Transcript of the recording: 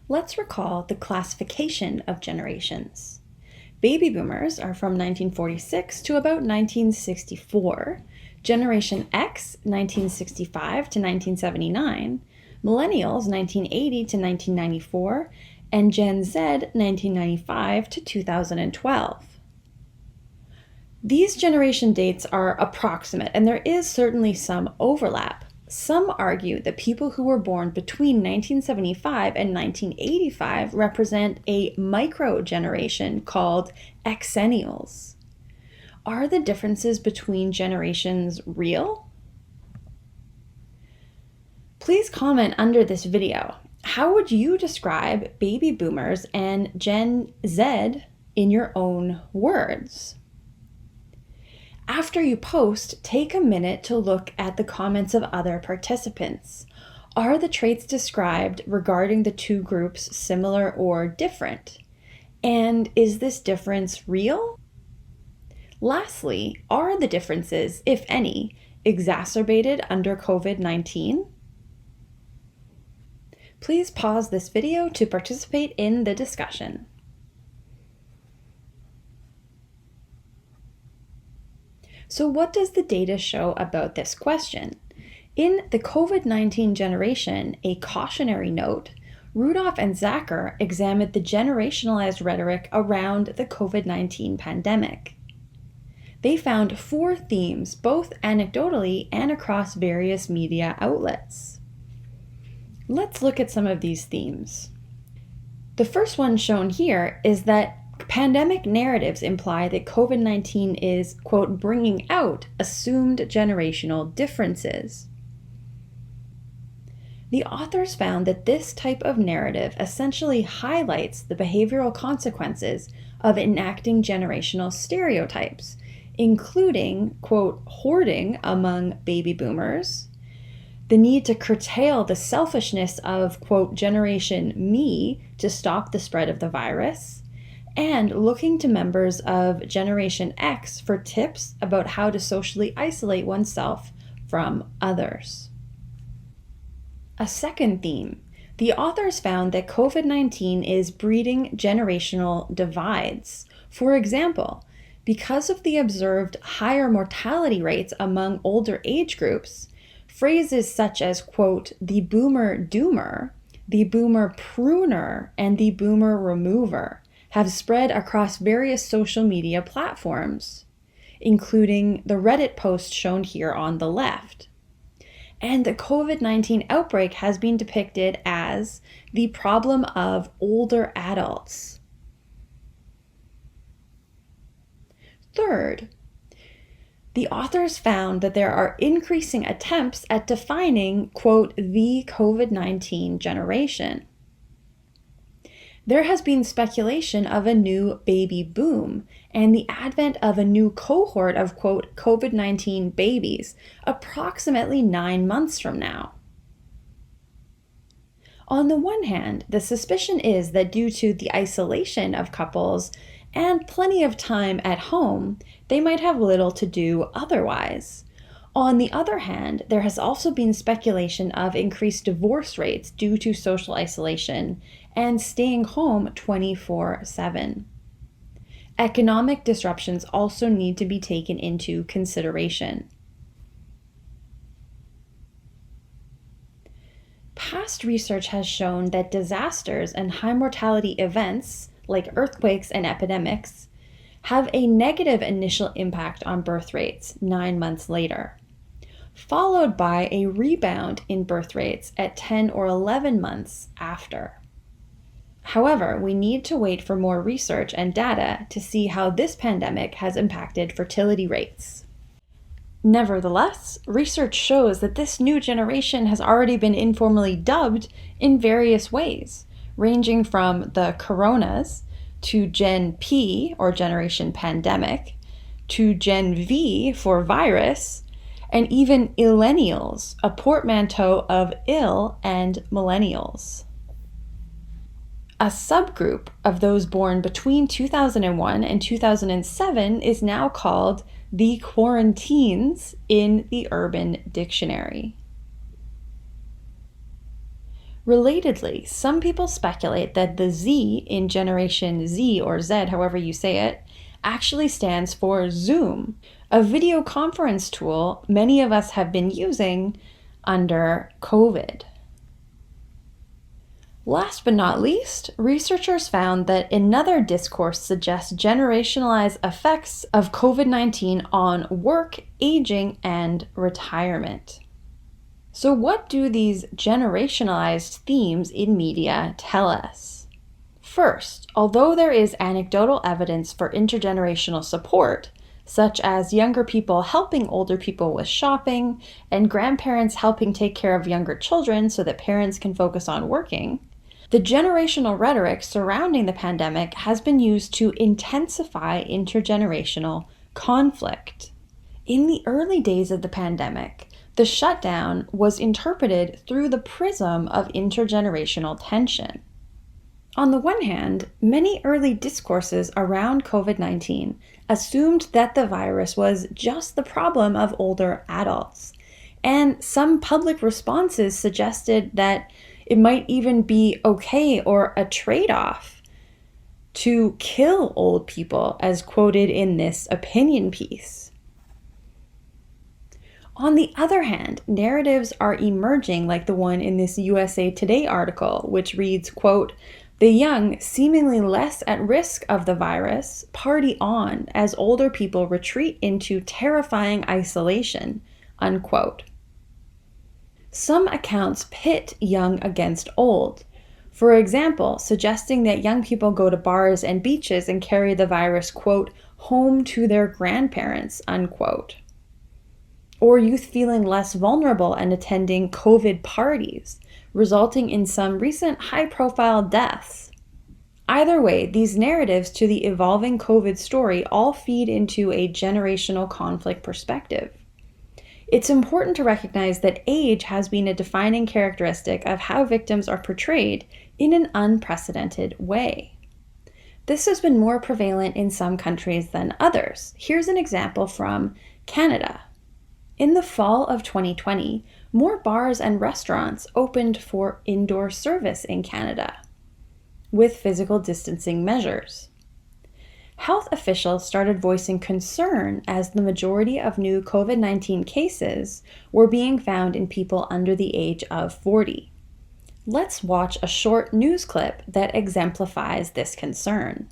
Let's recall the classification of generations. Baby boomers are from 1946 to about 1964, Generation X 1965 to 1979, Millennials 1980 to 1994, and Gen Z 1995 to 2012. These generation dates are approximate, and there is certainly some overlap. Some argue that people who were born between 1975 and 1985 represent a micro-generation called Xennials. Are the differences between generations real? Please comment under this video. How would you describe baby boomers and Gen Z in your own words? After you post, take a minute to look at the comments of other participants. Are the traits described regarding the two groups similar or different? And is this difference real? Lastly, are the differences, if any, exacerbated under COVID-19? Please pause this video to participate in the discussion. So what does the data show about this question? In the COVID-19 generation, a cautionary note, Rudolph and Zacher examined the generationalized rhetoric around the COVID-19 pandemic. They found 4 themes, both anecdotally and across various media outlets. Let's look at some of these themes. The first one shown here is that pandemic narratives imply that COVID-19 is, quote, bringing out assumed generational differences. The authors found that this type of narrative essentially highlights the behavioral consequences of enacting generational stereotypes, including, quote, hoarding among baby boomers, the need to curtail the selfishness of, quote, Generation Me to stop the spread of the virus, and looking to members of Generation X for tips about how to socially isolate oneself from others. A second theme, the authors found that COVID-19 is breeding generational divides. For example, because of the observed higher mortality rates among older age groups, phrases such as, quote, the boomer doomer, the boomer pruner, and the boomer remover have spread across various social media platforms, including the Reddit post shown here on the left. And the COVID-19 outbreak has been depicted as the problem of older adults. Third, the authors found that there are increasing attempts at defining, quote, the COVID-19 generation. There has been speculation of a new baby boom and the advent of a new cohort of, quote, COVID-19 babies approximately 9 months from now. On the one hand, the suspicion is that due to the isolation of couples and plenty of time at home, they might have little to do otherwise. On the other hand, there has also been speculation of increased divorce rates due to social isolation and staying home 24/7. Economic disruptions also need to be taken into consideration. Past research has shown that disasters and high mortality events, like earthquakes and epidemics, have a negative initial impact on birth rates 9 months later, followed by a rebound in birth rates at 10 or 11 months after. However, we need to wait for more research and data to see how this pandemic has impacted fertility rates. Nevertheless, research shows that this new generation has already been informally dubbed in various ways, ranging from the coronas to Gen P, or Generation Pandemic, to Gen V for virus, and even Illennials, a portmanteau of ill and millennials. A subgroup of those born between 2001 and 2007 is now called the quarantines in the Urban Dictionary. Relatedly, some people speculate that the Z in Generation Z or Z, however you say it, actually stands for Zoom, a video conference tool many of us have been using under COVID. Last but not least, researchers found that another discourse suggests generationalized effects of COVID-19 on work, aging, and retirement. So what do these generationalized themes in media tell us? First, although there is anecdotal evidence for intergenerational support, such as younger people helping older people with shopping and grandparents helping take care of younger children so that parents can focus on working, the generational rhetoric surrounding the pandemic has been used to intensify intergenerational conflict. In the early days of the pandemic, the shutdown was interpreted through the prism of intergenerational tension. On the one hand, many early discourses around COVID-19 assumed that the virus was just the problem of older adults, and some public responses suggested that it might even be okay or a trade-off to kill old people, as quoted in this opinion piece. On the other hand, narratives are emerging like the one in this USA Today article, which reads, quote, "The young, seemingly less at risk of the virus, party on as older people retreat into terrifying isolation," unquote. Some accounts pit young against old, for example, suggesting that young people go to bars and beaches and carry the virus, quote, "home to their grandparents," unquote. Or youth feeling less vulnerable and attending COVID parties, resulting in some recent high-profile deaths. Either way, these narratives to the evolving COVID story all feed into a generational conflict perspective. It's important to recognize that age has been a defining characteristic of how victims are portrayed in an unprecedented way. This has been more prevalent in some countries than others. Here's an example from Canada. In the fall of 2020, more bars and restaurants opened for indoor service in Canada, with physical distancing measures. Health officials started voicing concern as the majority of new COVID-19 cases were being found in people under the age of 40. Let's watch a short news clip that exemplifies this concern.